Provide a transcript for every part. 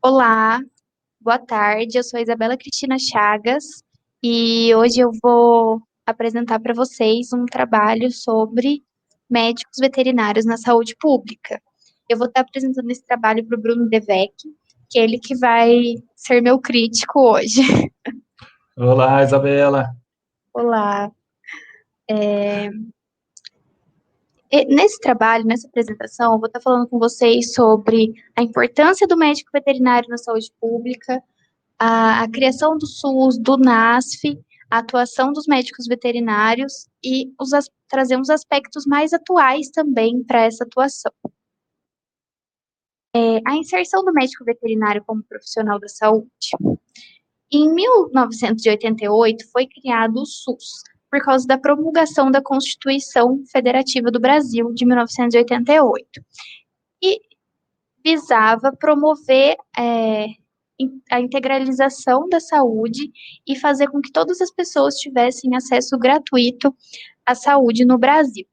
Olá, boa tarde. Eu sou a Isabela Cristina Chagas e hoje eu vou apresentar para vocês um trabalho sobre médicos veterinários na saúde pública. Eu vou estar apresentando esse trabalho para o Bruno Devec, que é ele que vai ser meu crítico hoje. Olá, Isabela. Olá. Nesse trabalho, nessa apresentação, eu vou estar falando com vocês sobre a importância do médico veterinário na saúde pública, a criação do SUS, do NASF, a atuação dos médicos veterinários e trazer uns aspectos mais atuais também para essa atuação. A inserção do médico veterinário como profissional da saúde. Em 1988 foi criado o SUS, por causa da promulgação da Constituição Federativa do Brasil de 1988. E visava promover a integralização da saúde e fazer com que todas as pessoas tivessem acesso gratuito à saúde no Brasil.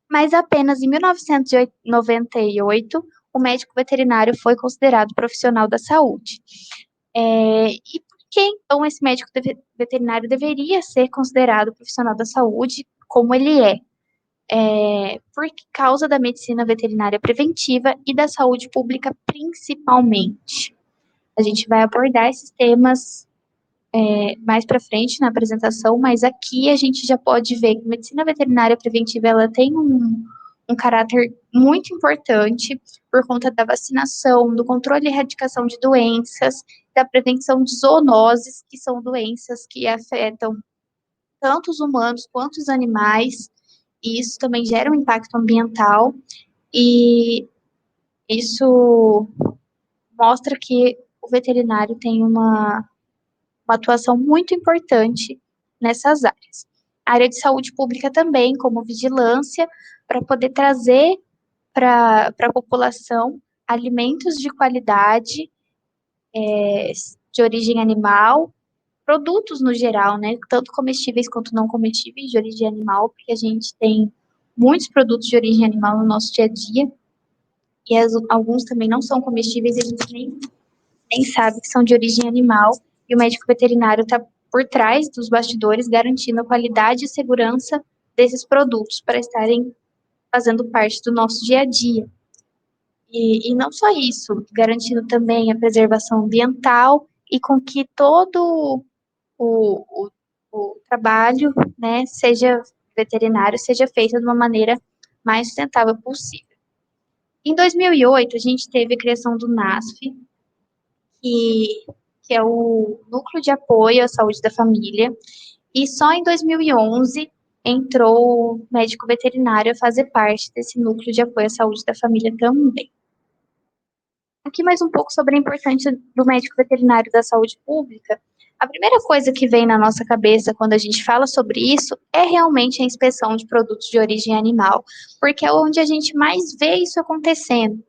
Mas apenas em 1998 o médico veterinário foi considerado profissional da saúde. E por que então esse médico veterinário deveria ser considerado profissional da saúde como ele é? Por causa da medicina veterinária preventiva e da saúde pública principalmente. A gente vai abordar esses temas mais para frente na apresentação, mas aqui a gente já pode ver que a medicina veterinária preventiva ela tem um caráter muito importante por conta da vacinação, do controle e erradicação de doenças, da prevenção de zoonoses, que são doenças que afetam tanto os humanos quanto os animais, e isso também gera um impacto ambiental, e isso mostra que o veterinário tem uma atuação muito importante nessas áreas. A área de saúde pública também, como vigilância, para poder trazer para a população alimentos de qualidade, de origem animal, produtos no geral, né, tanto comestíveis quanto não comestíveis de origem animal, porque a gente tem muitos produtos de origem animal no nosso dia a dia, e alguns também não são comestíveis, e a gente nem sabe que são de origem animal, e o médico veterinário está por trás dos bastidores, garantindo a qualidade e segurança desses produtos para estarem fazendo parte do nosso dia a dia. E não só isso, garantindo também a preservação ambiental e com que todo o, o, o trabalho, né, seja veterinário, seja feito de uma maneira mais sustentável possível. Em 2008, a gente teve a criação do NASF, que, que é o Núcleo de Apoio à Saúde da Família, e só em 2011 entrou o médico veterinário a fazer parte desse Núcleo de Apoio à Saúde da Família também. Aqui mais um pouco sobre a importância do médico veterinário da saúde pública. A primeira coisa que vem na nossa cabeça quando a gente fala sobre isso é realmente a inspeção de produtos de origem animal, porque é onde a gente mais vê isso acontecendo,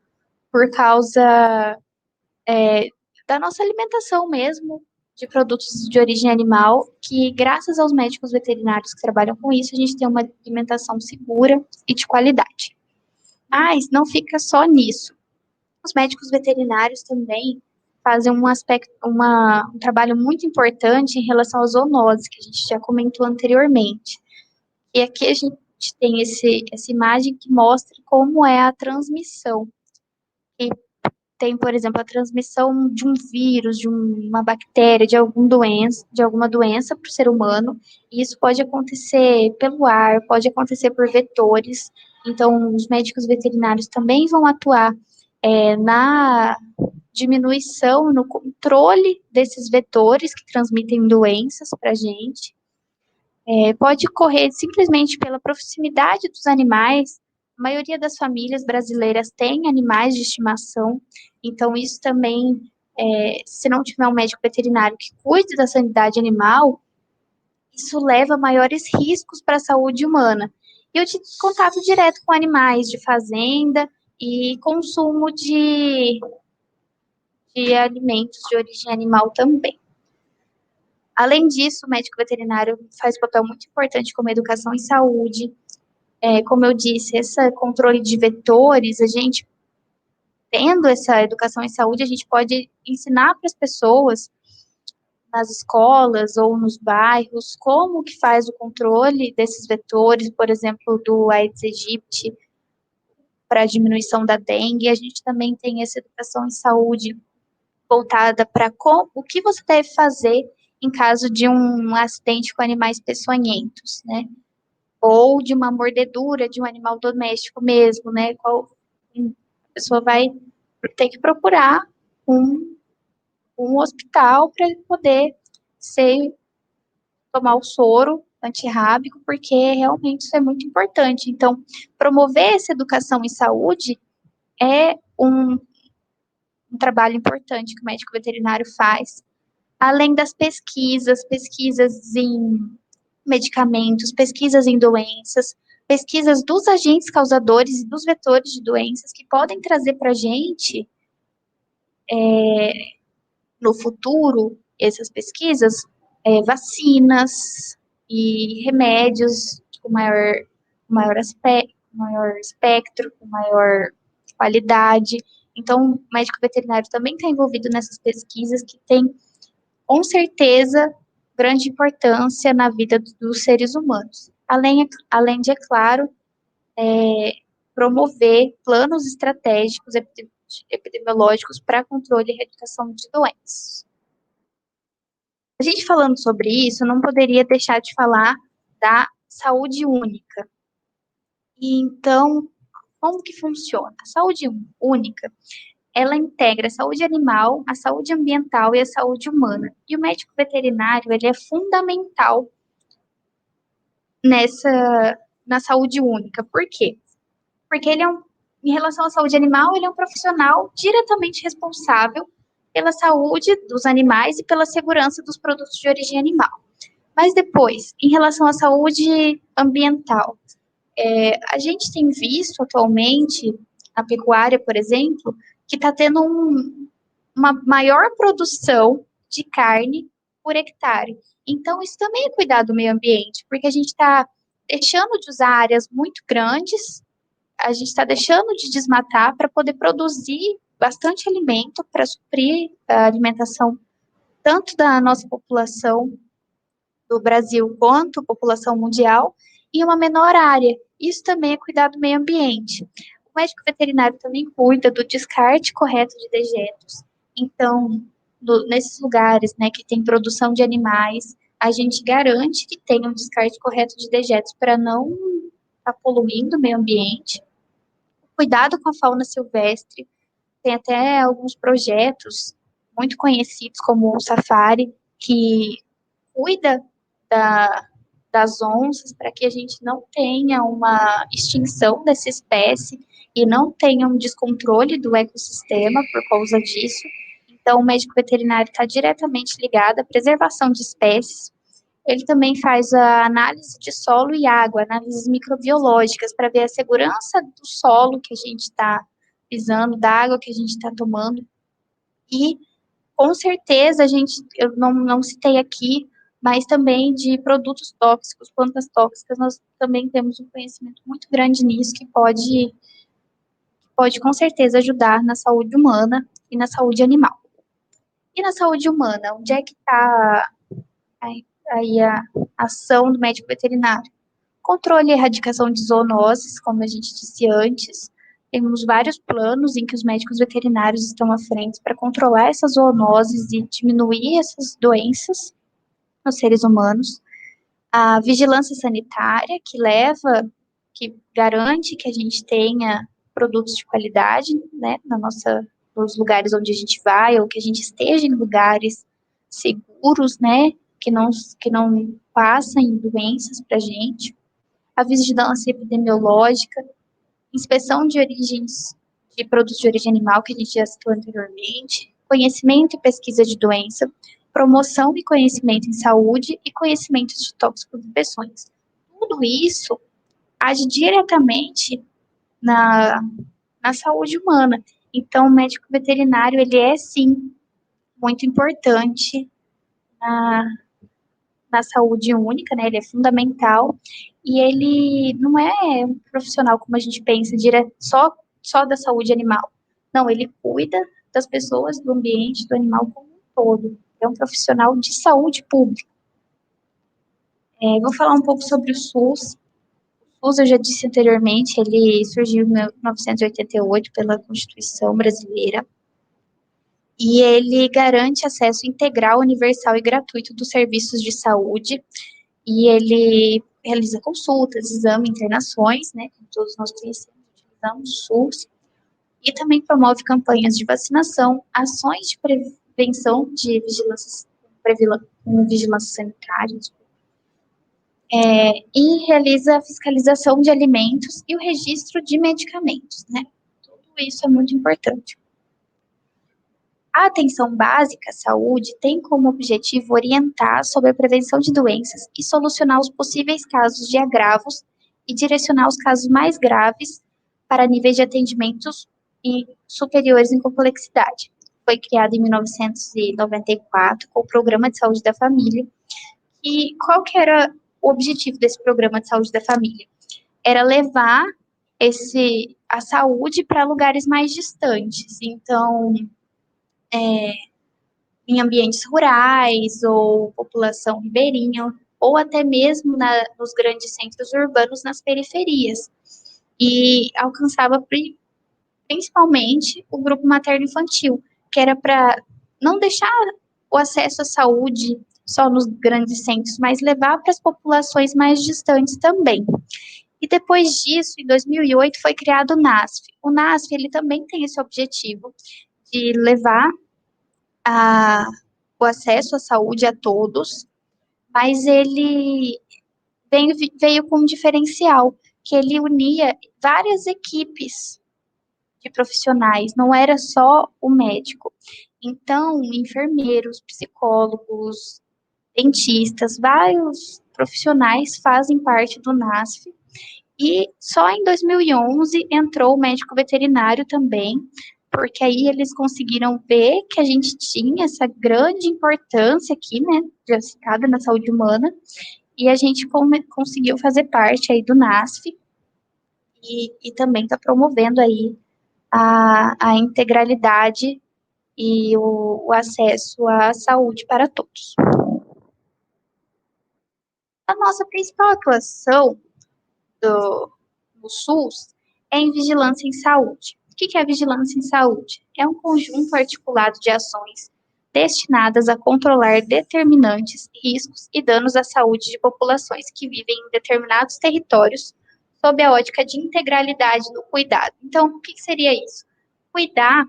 por causa da nossa alimentação mesmo, de produtos de origem animal, que graças aos médicos veterinários que trabalham com isso, a gente tem uma alimentação segura e de qualidade. Mas não fica só nisso. Os médicos veterinários também fazem um trabalho muito importante em relação às zoonoses, que a gente já comentou anteriormente. E aqui a gente tem essa imagem que mostra como é a transmissão. E tem, por exemplo, a transmissão de um vírus, de uma bactéria, de alguma doença para o ser humano, e isso pode acontecer pelo ar, pode acontecer por vetores. Então, os médicos veterinários também vão atuar na diminuição, no controle desses vetores que transmitem doenças para a gente. Pode ocorrer simplesmente pela proximidade dos animais. A maioria das famílias brasileiras tem animais de estimação, então isso também, se não tiver um médico veterinário que cuide da sanidade animal, isso leva a maiores riscos para a saúde humana. E eu tive contato direto com animais de fazenda e consumo de alimentos de origem animal também. Além disso, o médico veterinário faz um papel muito importante como educação em saúde. Como eu disse, esse controle de vetores, a gente tendo essa educação em saúde, a gente pode ensinar para as pessoas nas escolas ou nos bairros como que faz o controle desses vetores, por exemplo, do Aedes aegypti, para a diminuição da dengue. A gente também tem essa educação em saúde voltada para o que você deve fazer em caso de um acidente com animais peçonhentos, né? Ou de uma mordedura de um animal doméstico mesmo, né? A pessoa vai ter que procurar um hospital para poder tomar o soro antirrábico, porque realmente isso é muito importante. Então, promover essa educação em saúde é um trabalho importante que o médico veterinário faz, além das pesquisas em medicamentos, pesquisas em doenças, pesquisas dos agentes causadores e dos vetores de doenças que podem trazer para a gente, no futuro, essas pesquisas, vacinas e remédios com maior espectro, com maior qualidade. Então, o médico veterinário também está envolvido nessas pesquisas que têm, com certeza, grande importância na vida dos seres humanos. Além de, é claro, promover planos estratégicos epidemiológicos para controle e erradicação de doenças. A gente falando sobre isso, não poderia deixar de falar da saúde única. E então, como que funciona? A saúde única, ela integra a saúde animal, a saúde ambiental e a saúde humana. E o médico veterinário, ele é fundamental na saúde única. Por quê? Porque em relação à saúde animal, ele é um profissional diretamente responsável pela saúde dos animais e pela segurança dos produtos de origem animal. Mas depois, em relação à saúde ambiental, a gente tem visto atualmente, a pecuária, por exemplo, que está tendo uma maior produção de carne por hectare. Então, isso também é cuidar do meio ambiente, porque a gente está deixando de usar áreas muito grandes, a gente está deixando de desmatar para poder produzir bastante alimento para suprir a alimentação tanto da nossa população do Brasil quanto a população mundial em uma menor área. Isso também é cuidar do meio ambiente. O médico veterinário também cuida do descarte correto de dejetos. Então, nesses lugares, né, que tem produção de animais, a gente garante que tenha um descarte correto de dejetos para não estar poluindo o meio ambiente. Cuidado com a fauna silvestre. Tem até alguns projetos muito conhecidos, como o Safari, que cuida das onças para que a gente não tenha uma extinção dessa espécie e não tenha um descontrole do ecossistema por causa disso. Então, o médico veterinário está diretamente ligado à preservação de espécies. Ele também faz a análise de solo e água, análises microbiológicas, para ver a segurança do solo que a gente está pisando, da água que a gente está tomando. E, com certeza, eu não citei aqui, mas também de produtos tóxicos, plantas tóxicas, nós também temos um conhecimento muito grande nisso, que pode com certeza ajudar na saúde humana e na saúde animal. E na saúde humana, onde é que está aí a ação do médico veterinário? Controle e erradicação de zoonoses, como a gente disse antes. Temos vários planos em que os médicos veterinários estão à frente para controlar essas zoonoses e diminuir essas doenças nos seres humanos. A vigilância sanitária, que garante que a gente tenha produtos de qualidade, né, nos lugares onde a gente vai, ou que a gente esteja em lugares seguros, né, que não passem doenças para a gente. A vigilância epidemiológica, inspeção de origens de produtos de origem animal, que a gente já citou anteriormente, conhecimento e pesquisa de doença, promoção e conhecimento em saúde e conhecimento de tóxicos e infecções. Tudo isso age diretamente na saúde humana. Então, o médico veterinário, ele é, sim, muito importante na saúde única, né? Ele é fundamental e ele não é um profissional como a gente pensa, só da saúde animal. Não, ele cuida das pessoas, do ambiente, do animal como um todo. É um profissional de saúde pública. Vou falar um pouco sobre o SUS. O SUS, eu já disse anteriormente, ele surgiu em 1988 pela Constituição Brasileira. E ele garante acesso integral, universal e gratuito dos serviços de saúde. E ele realiza consultas, exame, internações, né? Como todos nós conhecemos, utilizamos o SUS. E também promove campanhas de vacinação, ações de prevenção de vigilância sanitária, e realiza a fiscalização de alimentos e o registro de medicamentos, né? Tudo isso é muito importante. A atenção básica à saúde tem como objetivo orientar sobre a prevenção de doenças e solucionar os possíveis casos de agravos e direcionar os casos mais graves para níveis de atendimentos superiores em complexidade. Foi criado em 1994 com o Programa de Saúde da Família. E qual que era o objetivo desse Programa de Saúde da Família? Era levar a saúde para lugares mais distantes. Então, em ambientes rurais ou população ribeirinha, ou até mesmo nos grandes centros urbanos, nas periferias. E alcançava principalmente o grupo materno-infantil, que era para não deixar o acesso à saúde só nos grandes centros, mas levar para as populações mais distantes também. E depois disso, em 2008, foi criado o NASF. O NASF, ele também tem esse objetivo de levar o acesso à saúde a todos, mas ele veio com um diferencial, que ele unia várias equipes de profissionais, não era só o médico. Então, enfermeiros, psicólogos, dentistas, vários profissionais fazem parte do NASF, e só em 2011 entrou o médico veterinário também, porque aí eles conseguiram ver que a gente tinha essa grande importância aqui, né, diagnosticada na saúde humana, e a gente conseguiu fazer parte aí do NASF, e também está promovendo aí a integralidade e o acesso à saúde para todos. A nossa principal atuação do SUS é em vigilância em saúde. O que é vigilância em saúde? É um conjunto articulado de ações destinadas a controlar determinantes, riscos e danos à saúde de populações que vivem em determinados territórios sob a ótica de integralidade no cuidado. Então, o que seria isso? Cuidar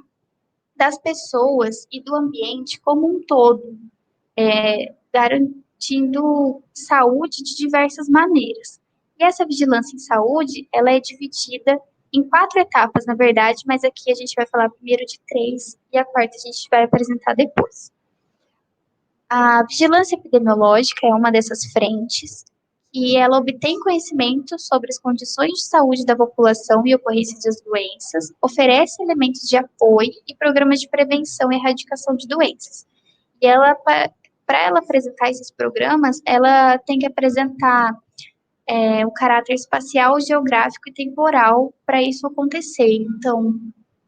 das pessoas e do ambiente como um todo, garantindo saúde de diversas maneiras. E essa vigilância em saúde, ela é dividida em 4 etapas, na verdade, mas aqui a gente vai falar primeiro de 3 e a quarta a gente vai apresentar depois. A vigilância epidemiológica é uma dessas frentes, e ela obtém conhecimento sobre as condições de saúde da população e ocorrência das doenças, oferece elementos de apoio e programas de prevenção e erradicação de doenças. E ela, para ela apresentar esses programas, ela tem que apresentar o caráter espacial, geográfico e temporal para isso acontecer. Então,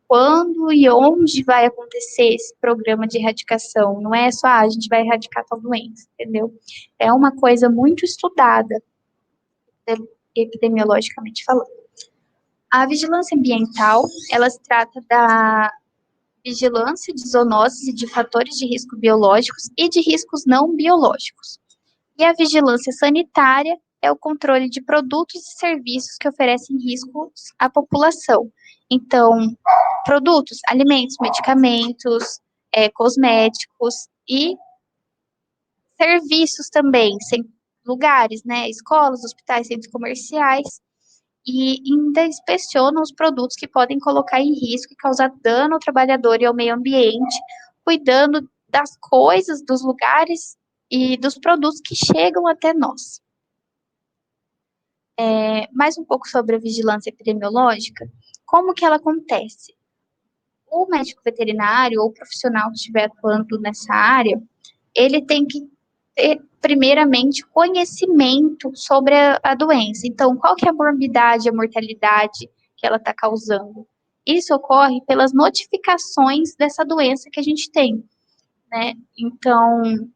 quando e onde vai acontecer esse programa de erradicação? Não é só, a gente vai erradicar tal doença, entendeu? É uma coisa muito estudada, epidemiologicamente falando. A vigilância ambiental, ela se trata da vigilância de zoonoses e de fatores de risco biológicos e de riscos não biológicos. E a vigilância sanitária é o controle de produtos e serviços que oferecem riscos à população. Então, produtos, alimentos, medicamentos, cosméticos e serviços também, lugares, né, escolas, hospitais, centros comerciais, e ainda inspecionam os produtos que podem colocar em risco e causar dano ao trabalhador e ao meio ambiente, cuidando das coisas, dos lugares e dos produtos que chegam até nós. Mais um pouco sobre a vigilância epidemiológica, como que ela acontece? O médico veterinário ou profissional que estiver atuando nessa área, ele tem que ter, primeiramente, conhecimento sobre a doença. Então, qual que é a morbidade, a mortalidade que ela está causando? Isso ocorre pelas notificações dessa doença que a gente tem, né? Então,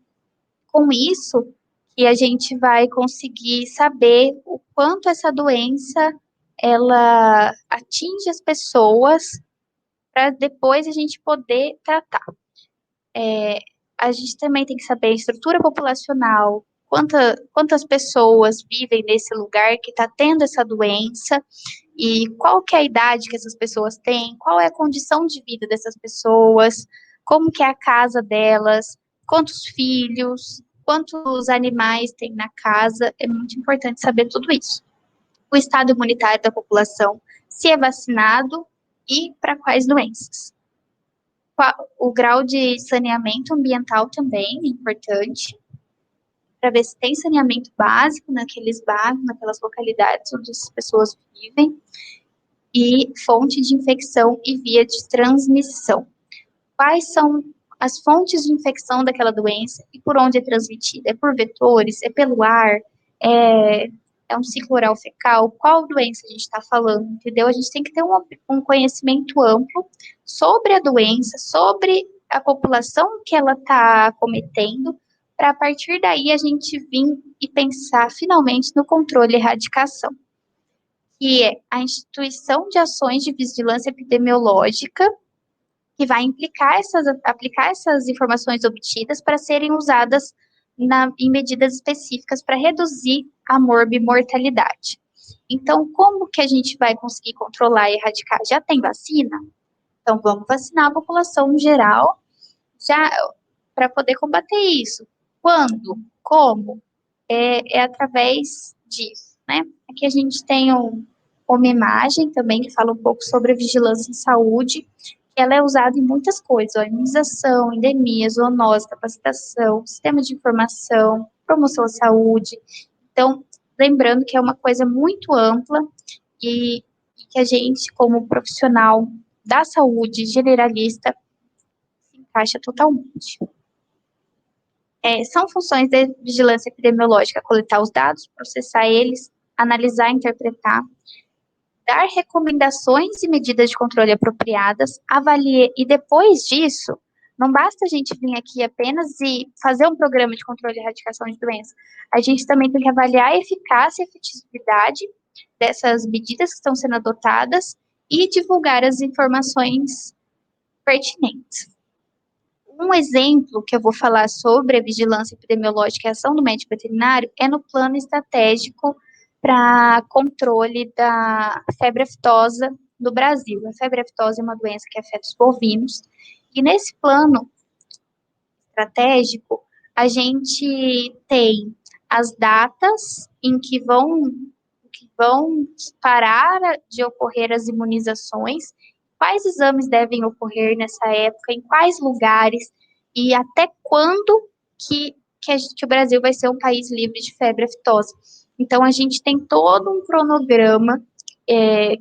com isso, que a gente vai conseguir saber o quanto essa doença ela atinge as pessoas para depois a gente poder tratar. A gente também tem que saber a estrutura populacional, quantas pessoas vivem nesse lugar que está tendo essa doença e qual que é a idade que essas pessoas têm, qual é a condição de vida dessas pessoas, como que é a casa delas, quantos filhos, quantos animais tem na casa, é muito importante saber tudo isso. O estado imunitário da população, se é vacinado e para quais doenças. O grau de saneamento ambiental também é importante, para ver se tem saneamento básico naqueles bairros, naquelas localidades onde as pessoas vivem, e fonte de infecção e via de transmissão. Quais são as fontes de infecção daquela doença e por onde é transmitida? É por vetores? É pelo ar? É um ciclo oral fecal? Qual doença a gente está falando, entendeu? A gente tem que ter um conhecimento amplo sobre a doença, sobre a população que ela está cometendo, para a partir daí a gente vir e pensar finalmente no controle e erradicação, que é a instituição de ações de vigilância epidemiológica, que vai aplicar essas informações obtidas para serem usadas em medidas específicas para reduzir a morbimortalidade. Então, como que a gente vai conseguir controlar e erradicar? Já tem vacina? Então, vamos vacinar a população geral já para poder combater isso. Quando? Como? É através disso, né? Aqui a gente tem uma imagem também que fala um pouco sobre a vigilância em saúde, que ela é usada em muitas coisas, ó, imunização, endemia, zoonose, capacitação, sistema de informação, promoção à saúde. Então, lembrando que é uma coisa muito ampla e que a gente, como profissional da saúde generalista, se encaixa totalmente. São funções de vigilância epidemiológica: coletar os dados, processar eles, analisar, interpretar, dar recomendações e medidas de controle apropriadas, avaliar, e depois disso, não basta a gente vir aqui apenas e fazer um programa de controle e erradicação de doenças. A gente também tem que avaliar a eficácia e efetividade dessas medidas que estão sendo adotadas e divulgar as informações pertinentes. Um exemplo que eu vou falar sobre a vigilância epidemiológica e a ação do médico veterinário é no plano estratégico para controle da febre aftosa no Brasil. A febre aftosa é uma doença que afeta os bovinos, e nesse plano estratégico, a gente tem as datas em que vão parar de ocorrer as imunizações, quais exames devem ocorrer nessa época, em quais lugares, e até quando que o Brasil vai ser um país livre de febre aftosa. Então, a gente tem todo um cronograma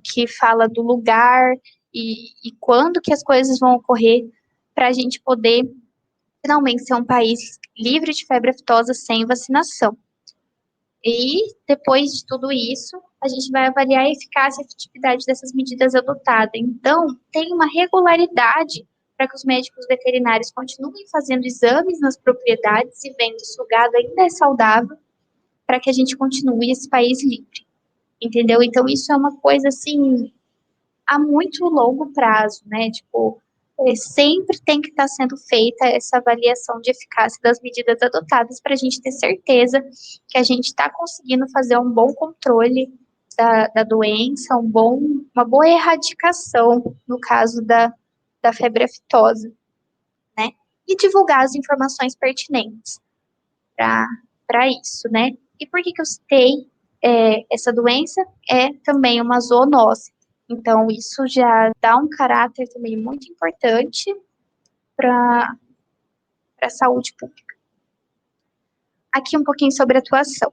que fala do lugar e quando que as coisas vão ocorrer, para a gente poder finalmente ser um país livre de febre aftosa sem vacinação. E, depois de tudo isso, a gente vai avaliar a eficácia e a efetividade dessas medidas adotadas. Então, tem uma regularidade para que os médicos veterinários continuem fazendo exames nas propriedades e vendo se o gado ainda é saudável, para que a gente continue esse país livre. Entendeu? Então, isso é uma coisa, assim, a muito longo prazo, né? Tipo, sempre tem que estar sendo feita essa avaliação de eficácia das medidas adotadas para a gente ter certeza que a gente está conseguindo fazer um bom controle da doença, uma boa erradicação, no caso da febre aftosa, né? E divulgar as informações pertinentes para isso, né? E por que eu citei essa doença? É também uma zoonose. Então, isso já dá um caráter também muito importante para a saúde pública. Aqui um pouquinho sobre a atuação.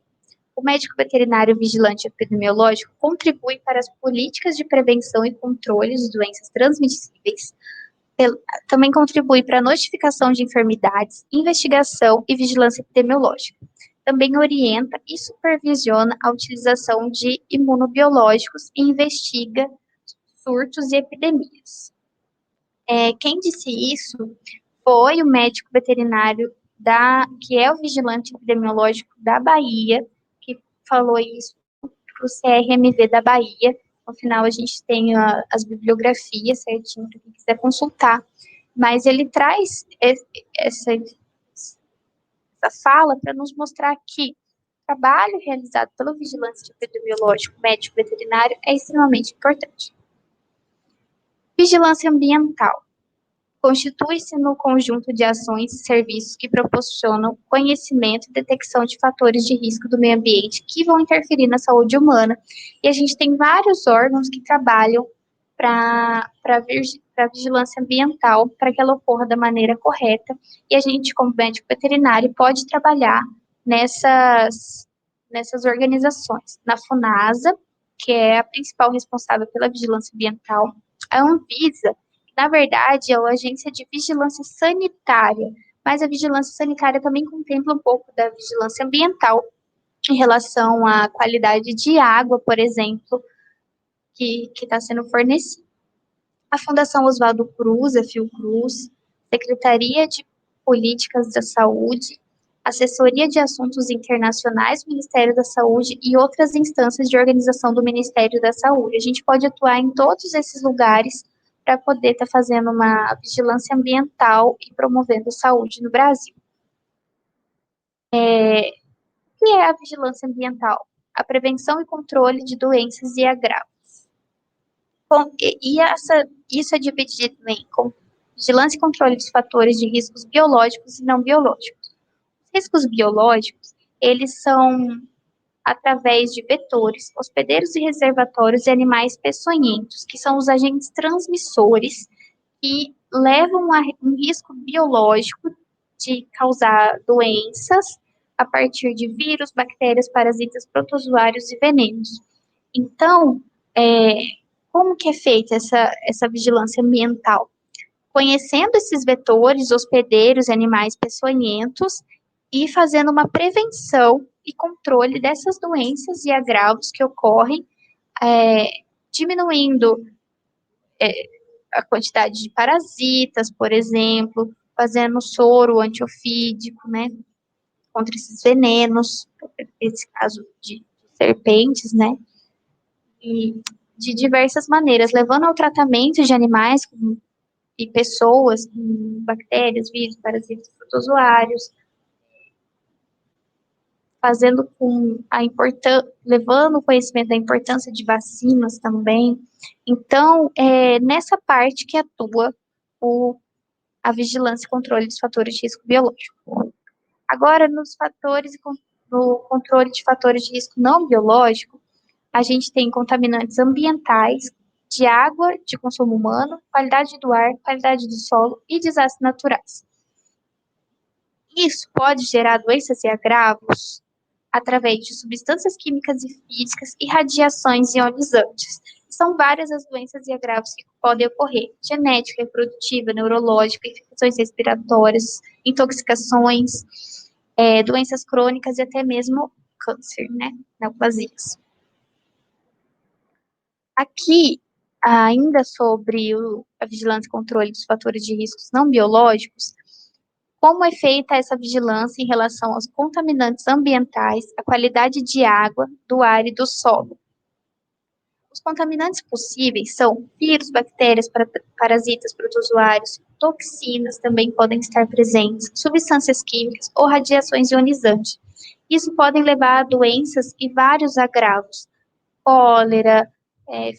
O médico veterinário vigilante epidemiológico contribui para as políticas de prevenção e controle de doenças transmissíveis, também contribui para a notificação de enfermidades, investigação e vigilância epidemiológica. Também orienta e supervisiona a utilização de imunobiológicos e investiga surtos e epidemias. Quem disse isso foi o médico veterinário que é o vigilante epidemiológico da Bahia, que falou isso para o CRMV da Bahia. No final, a gente tem as bibliografias certinho para quem quiser consultar. Mas ele traz essa fala para nos mostrar que o trabalho realizado pelo vigilante epidemiológico médico veterinário é extremamente importante. Vigilância ambiental constitui-se no conjunto de ações e serviços que proporcionam conhecimento e detecção de fatores de risco do meio ambiente que vão interferir na saúde humana. E a gente tem vários órgãos que trabalham para a vigilância ambiental, para que ela ocorra da maneira correta. E a gente, como médico veterinário, pode trabalhar nessas organizações. Na FUNASA, que é a principal responsável pela vigilância ambiental, a Anvisa, na verdade, é a Agência de Vigilância Sanitária, mas a vigilância sanitária também contempla um pouco da vigilância ambiental em relação à qualidade de água, por exemplo, que está sendo fornecida. A Fundação Oswaldo Cruz, a Fiocruz, Secretaria de Políticas da Saúde, Assessoria de Assuntos Internacionais do Ministério da Saúde e outras instâncias de organização do Ministério da Saúde. A gente pode atuar em todos esses lugares para poder estar fazendo uma vigilância ambiental e promovendo saúde no Brasil. O que é a vigilância ambiental? A prevenção e controle de doenças e agravos. Isso é dividido em vigilância e controle dos fatores de riscos biológicos e não biológicos. Os riscos biológicos, eles são através de vetores, hospedeiros e reservatórios e animais peçonhentos, que são os agentes transmissores que levam a um risco biológico de causar doenças a partir de vírus, bactérias, parasitas, protozoários e venenos. Então, como que é feita essa vigilância ambiental? Conhecendo esses vetores, hospedeiros, animais peçonhentos e fazendo uma prevenção e controle dessas doenças e agravos que ocorrem, diminuindo a quantidade de parasitas, por exemplo, fazendo soro antiofídico, né, contra esses venenos, esse caso de serpentes, né, e de diversas maneiras, levando ao tratamento de animais e pessoas com bactérias, vírus, parasitas, protozoários, fazendo com levando o conhecimento da importância de vacinas também. Então, é nessa parte que atua a vigilância e controle dos fatores de risco biológico. Agora, no controle de fatores de risco não biológico, a gente tem contaminantes ambientais, de água de consumo humano, qualidade do ar, qualidade do solo e desastres naturais. Isso pode gerar doenças e agravos através de substâncias químicas e físicas e radiações ionizantes. São várias as doenças e agravos que podem ocorrer: genética, reprodutiva, neurológica, infecções respiratórias, intoxicações, doenças crônicas e até mesmo câncer, né, neoplasias. Aqui, ainda sobre a vigilância e controle dos fatores de riscos não biológicos, como é feita essa vigilância em relação aos contaminantes ambientais, a qualidade de água, do ar e do solo? Os contaminantes possíveis são vírus, bactérias, parasitas, protozoários, toxinas também podem estar presentes, substâncias químicas ou radiações ionizantes. Isso podem levar a doenças e vários agravos: cólera,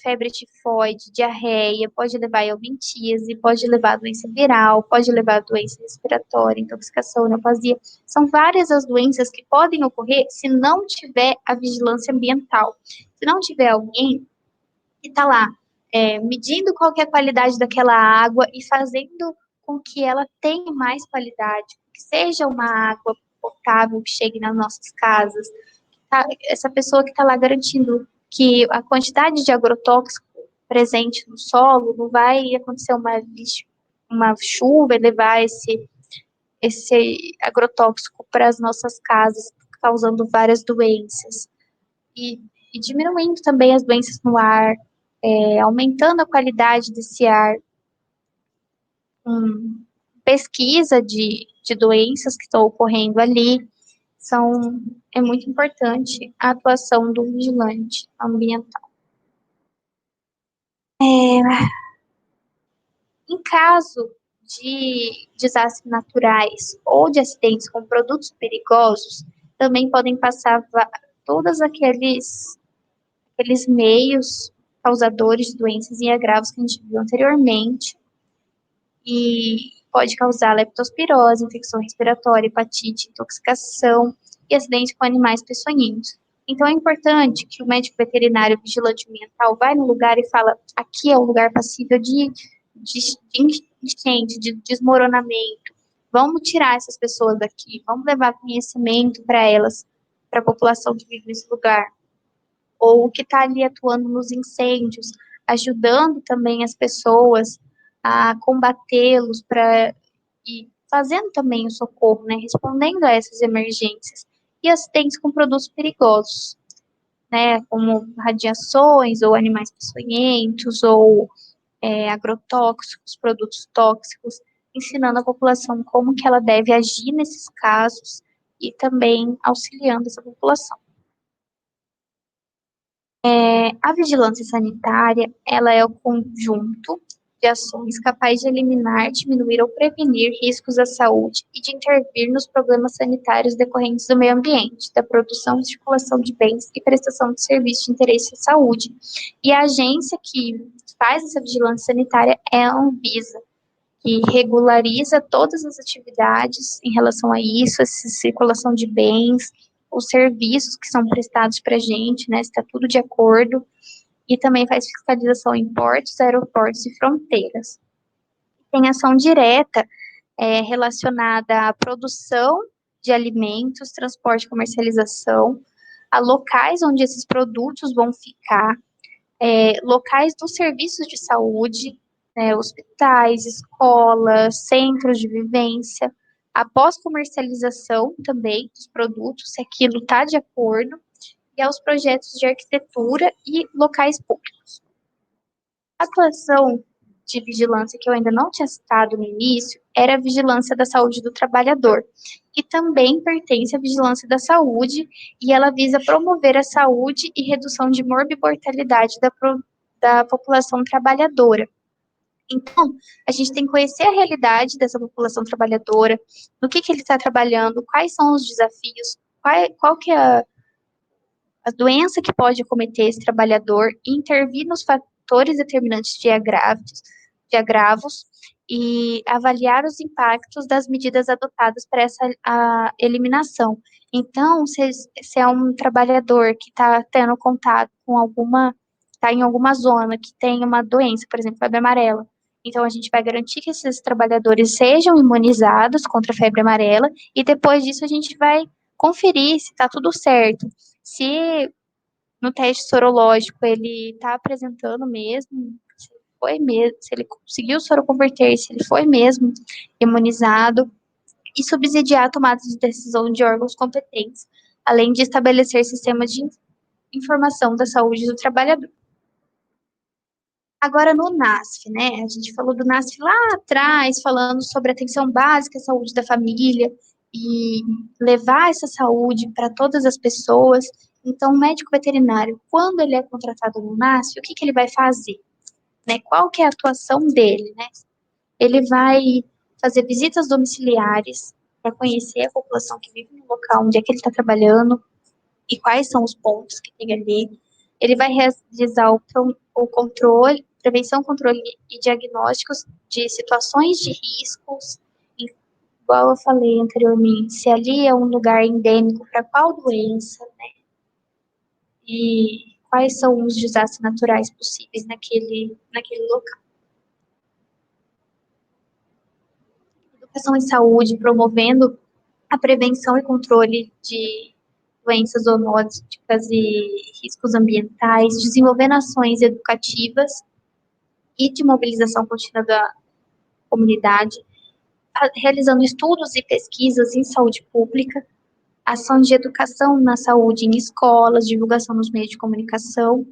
febre tifoide, diarreia, pode levar a helmintíase, pode levar a doença viral, pode levar a doença respiratória, intoxicação, neoplasia. São várias as doenças que podem ocorrer se não tiver a vigilância ambiental. Se não tiver alguém que está lá medindo qual que é a qualidade daquela água e fazendo com que ela tenha mais qualidade, que seja uma água potável que chegue nas nossas casas, essa pessoa que está lá garantindo que a quantidade de agrotóxico presente no solo não vai acontecer uma chuva e levar esse agrotóxico para as nossas casas, causando várias doenças. E diminuindo também as doenças no ar, aumentando a qualidade desse ar, pesquisa de doenças que estão ocorrendo ali, é muito importante a atuação do vigilante ambiental. Em caso de desastres naturais ou de acidentes com produtos perigosos, também podem passar todos aqueles meios causadores de doenças e agravos que a gente viu anteriormente, e pode causar leptospirose, infecção respiratória, hepatite, intoxicação e acidente com animais peçonhentos. Então é importante que o médico veterinário vigilante ambiental vá no lugar e fala: aqui é o lugar passível de enchente, de desmoronamento. Vamos tirar essas pessoas daqui, vamos levar conhecimento para elas, para a população que vive nesse lugar. Ou que está ali atuando nos incêndios, ajudando também as pessoas a combatê-los e fazendo também o socorro, né, respondendo a essas emergências. E acidentes com produtos perigosos, né, como radiações ou animais peçonhentos ou agrotóxicos, produtos tóxicos, ensinando a população como que ela deve agir nesses casos e também auxiliando essa população. A vigilância sanitária, ela é o conjunto de ações capazes de eliminar, diminuir ou prevenir riscos à saúde e de intervir nos problemas sanitários decorrentes do meio ambiente, da produção e circulação de bens e prestação de serviços de interesse à saúde. E a agência que faz essa vigilância sanitária é a Anvisa, que regulariza todas as atividades em relação a isso, essa circulação de bens, os serviços que são prestados para a gente, né, se está tudo de acordo, e também faz fiscalização em portos, aeroportos e fronteiras. Tem ação direta relacionada à produção de alimentos, transporte e comercialização, a locais onde esses produtos vão ficar, locais dos serviços de saúde, hospitais, escolas, centros de vivência, após comercialização também dos produtos, se aquilo está de acordo, e aos projetos de arquitetura e locais públicos. A atuação de vigilância que eu ainda não tinha citado no início era a vigilância da saúde do trabalhador, que também pertence à vigilância da saúde, e ela visa promover a saúde e redução de morbimortalidade da população trabalhadora. Então, a gente tem que conhecer a realidade dessa população trabalhadora, no que ele está trabalhando, quais são os desafios, qual que é a doença que pode acometer esse trabalhador, intervir nos fatores determinantes de agravos e avaliar os impactos das medidas adotadas para essa eliminação. Então, se é um trabalhador que está tendo contato com está em alguma zona que tem uma doença, por exemplo, febre amarela, então a gente vai garantir que esses trabalhadores sejam imunizados contra a febre amarela, e depois disso a gente vai conferir se está tudo certo. Se no teste sorológico ele está apresentando mesmo, se ele conseguiu soroconverter, se ele foi mesmo imunizado, e subsidiar a tomada de decisão de órgãos competentes, além de estabelecer sistemas de informação da saúde do trabalhador. Agora, no NASF, né, a gente falou do NASF lá atrás, falando sobre atenção básica à saúde da família e levar essa saúde para todas as pessoas. Então, o médico veterinário, quando ele é contratado no NASF, o que ele vai fazer? Né, qual que é a atuação dele, né? Ele vai fazer visitas domiciliares para conhecer a população que vive no local onde é que ele está trabalhando e quais são os pontos que tem ali. Ele vai realizar o controle, prevenção, controle e diagnósticos de situações de riscos, igual eu falei anteriormente, se ali é um lugar endêmico para qual doença, né? E quais são os desastres naturais possíveis naquele local. Educação em saúde, promovendo a prevenção e controle de doenças zoonóticas e riscos ambientais, desenvolvendo ações educativas e de mobilização contínua da comunidade, realizando estudos e pesquisas em saúde pública, ações de educação na saúde em escolas, divulgação nos meios de comunicação,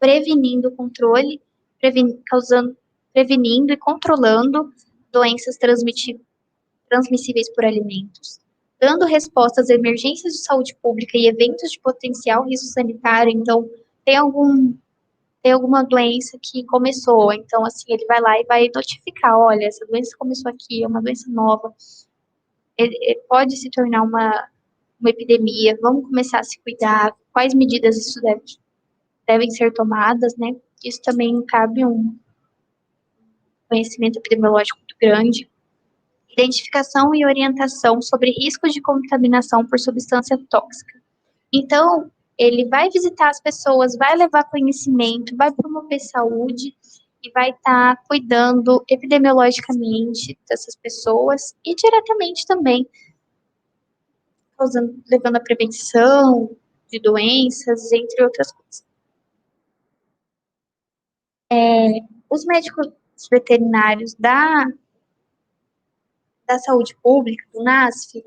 prevenindo o controle, prevenindo e controlando doenças transmissíveis por alimentos, dando respostas a emergências de saúde pública e eventos de potencial risco sanitário. Então, tem alguma doença que começou, então, assim, ele vai lá e vai notificar, olha, essa doença começou aqui, é uma doença nova, ele pode se tornar uma epidemia, vamos começar a se cuidar, quais medidas isso devem ser tomadas, né? Isso também cabe um conhecimento epidemiológico muito grande. Identificação e orientação sobre riscos de contaminação por substância tóxica. Então, ele vai visitar as pessoas, vai levar conhecimento, vai promover saúde e vai estar cuidando epidemiologicamente dessas pessoas e diretamente também levando a prevenção de doenças, entre outras coisas. Os médicos veterinários da saúde pública, do NASF,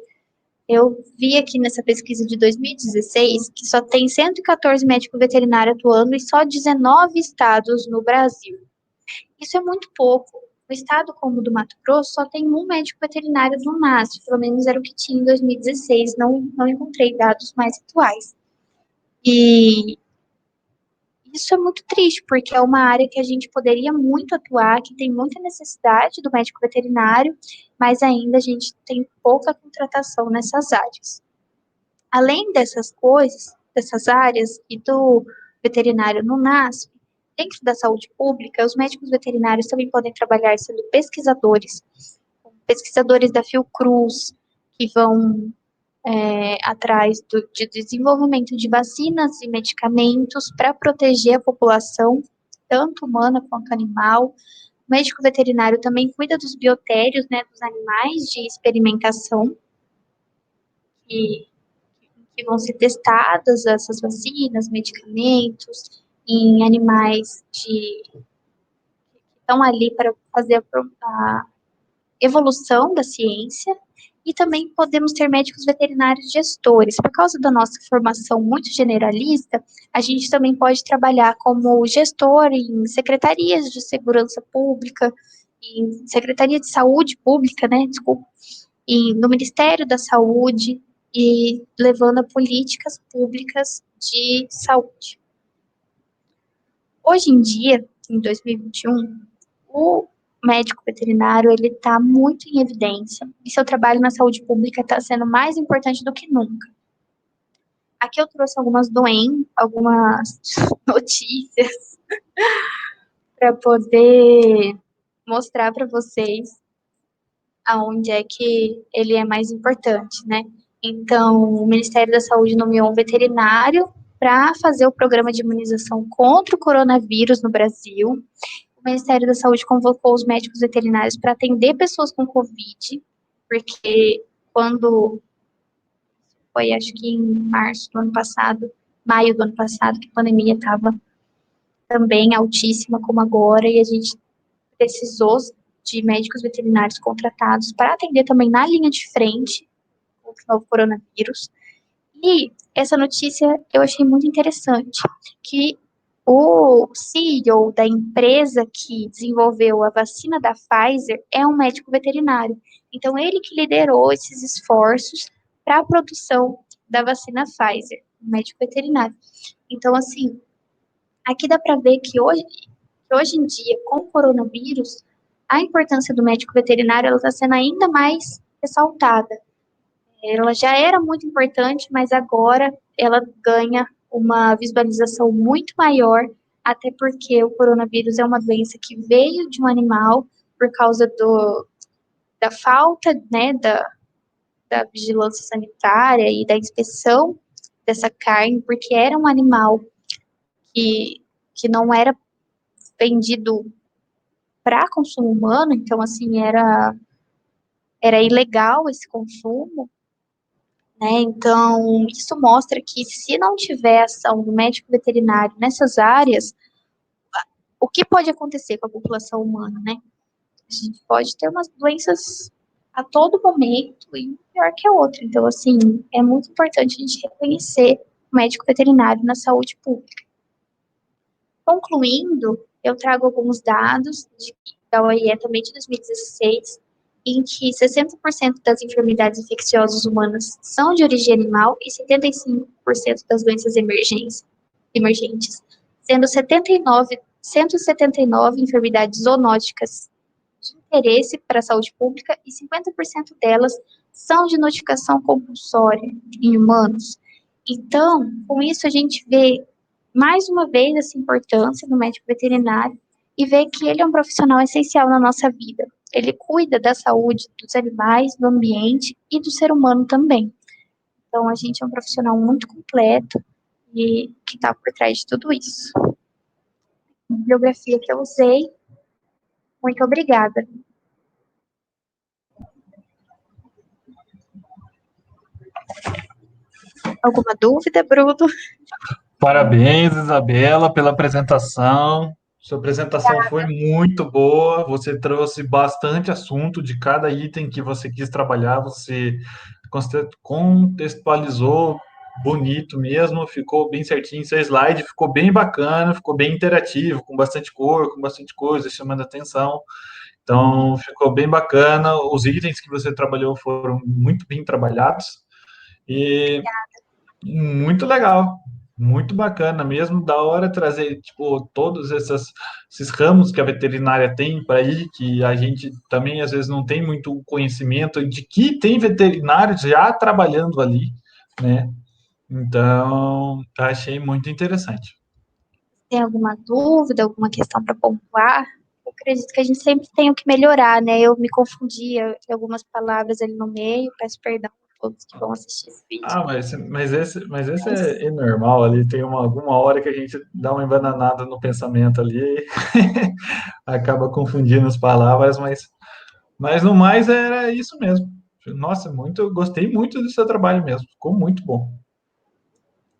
eu vi aqui nessa pesquisa de 2016 que só tem 114 médicos veterinários atuando em só 19 estados no Brasil. Isso é muito pouco. No estado como o do Mato Grosso, só tem um médico veterinário do NASF, pelo menos era o que tinha em 2016, não encontrei dados mais atuais. E isso é muito triste, porque é uma área que a gente poderia muito atuar, que tem muita necessidade do médico veterinário, mas ainda a gente tem pouca contratação nessas áreas. Além dessas coisas, dessas áreas e do veterinário no NASF, dentro da saúde pública, os médicos veterinários também podem trabalhar sendo pesquisadores da Fiocruz, que vão atrás de desenvolvimento de vacinas e medicamentos para proteger a população, tanto humana quanto animal. O médico veterinário também cuida dos biotérios, né, dos animais de experimentação, que vão ser testadas essas vacinas, medicamentos, em animais que estão ali para fazer a evolução da ciência. E também podemos ter médicos veterinários gestores. Por causa da nossa formação muito generalista, a gente também pode trabalhar como gestor em secretarias de segurança pública, em secretaria de saúde pública, né, desculpa, e no Ministério da Saúde, e levando a políticas públicas de saúde. Hoje em dia, em 2021, o médico veterinário ele está muito em evidência e seu trabalho na saúde pública está sendo mais importante do que nunca. Aqui eu trouxe algumas notícias para poder mostrar para vocês aonde é que ele é mais importante, né? Então, o Ministério da Saúde nomeou um veterinário para fazer o programa de imunização contra o coronavírus no Brasil. O Ministério da Saúde convocou os médicos veterinários para atender pessoas com Covid, porque quando foi, acho que em março do ano passado, maio do ano passado, que a pandemia estava também altíssima como agora, e a gente precisou de médicos veterinários contratados para atender também na linha de frente contra o novo coronavírus. E essa notícia eu achei muito interessante, que o CEO da empresa que desenvolveu a vacina da Pfizer é um médico veterinário. Então, ele que liderou esses esforços para a produção da vacina Pfizer, um médico veterinário. Então, assim, aqui dá para ver que hoje em dia, com o coronavírus, a importância do médico veterinário está sendo ainda mais ressaltada. Ela já era muito importante, mas agora ela ganha uma visualização muito maior, até porque o coronavírus é uma doença que veio de um animal por causa da falta, né, da vigilância sanitária e da inspeção dessa carne, porque era um animal que não era vendido para consumo humano, então, assim, era ilegal esse consumo, né? Então, isso mostra que se não tiver ação do médico veterinário nessas áreas, o que pode acontecer com a população humana, né? A gente pode ter umas doenças a todo momento e um pior que a outra. Então, assim, é muito importante a gente reconhecer o médico veterinário na saúde pública. Concluindo, eu trago alguns dados da OIE também de 2016, em que 60% das enfermidades infecciosas humanas são de origem animal e 75% das doenças emergentes, sendo 179 enfermidades zoonóticas de interesse para a saúde pública e 50% delas são de notificação compulsória em humanos. Então, com isso, a gente vê mais uma vez essa importância do médico veterinário e vê que ele é um profissional essencial na nossa vida. Ele cuida da saúde dos animais, do ambiente e do ser humano também. Então, a gente é um profissional muito completo e que está por trás de tudo isso. A bibliografia que eu usei, muito obrigada. Alguma dúvida, Bruno? Parabéns, Isabela, pela apresentação. Sua apresentação foi muito boa. Você trouxe bastante assunto de cada item que você quis trabalhar. Você contextualizou bonito mesmo, ficou bem certinho. Seu slide ficou bem bacana, ficou bem interativo, com bastante cor, com bastante coisa, chamando atenção. Então, ficou bem bacana. Os itens que você trabalhou foram muito bem trabalhados. E muito legal, muito bacana mesmo, da hora trazer, tipo, esses ramos que a veterinária tem para ir, que a gente também às vezes não tem muito conhecimento de que tem veterinários já trabalhando ali, né? Então, achei muito interessante. Tem alguma dúvida, alguma questão para pontuar? Eu acredito que a gente sempre tem o que melhorar, né? Eu me confundia em algumas palavras ali no meio, peço perdão a todos que vão assistir esse vídeo. Ah, mas esse é normal ali, tem alguma hora que a gente dá uma embananada no pensamento ali e acaba confundindo as palavras, mas no mais era isso mesmo. Nossa, gostei muito do seu trabalho mesmo. Ficou muito bom.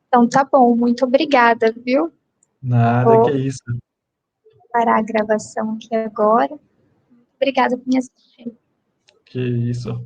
Então tá bom, muito obrigada, viu? Nada, que Vou isso. parar a gravação aqui agora. Obrigada por me assistir. Que isso.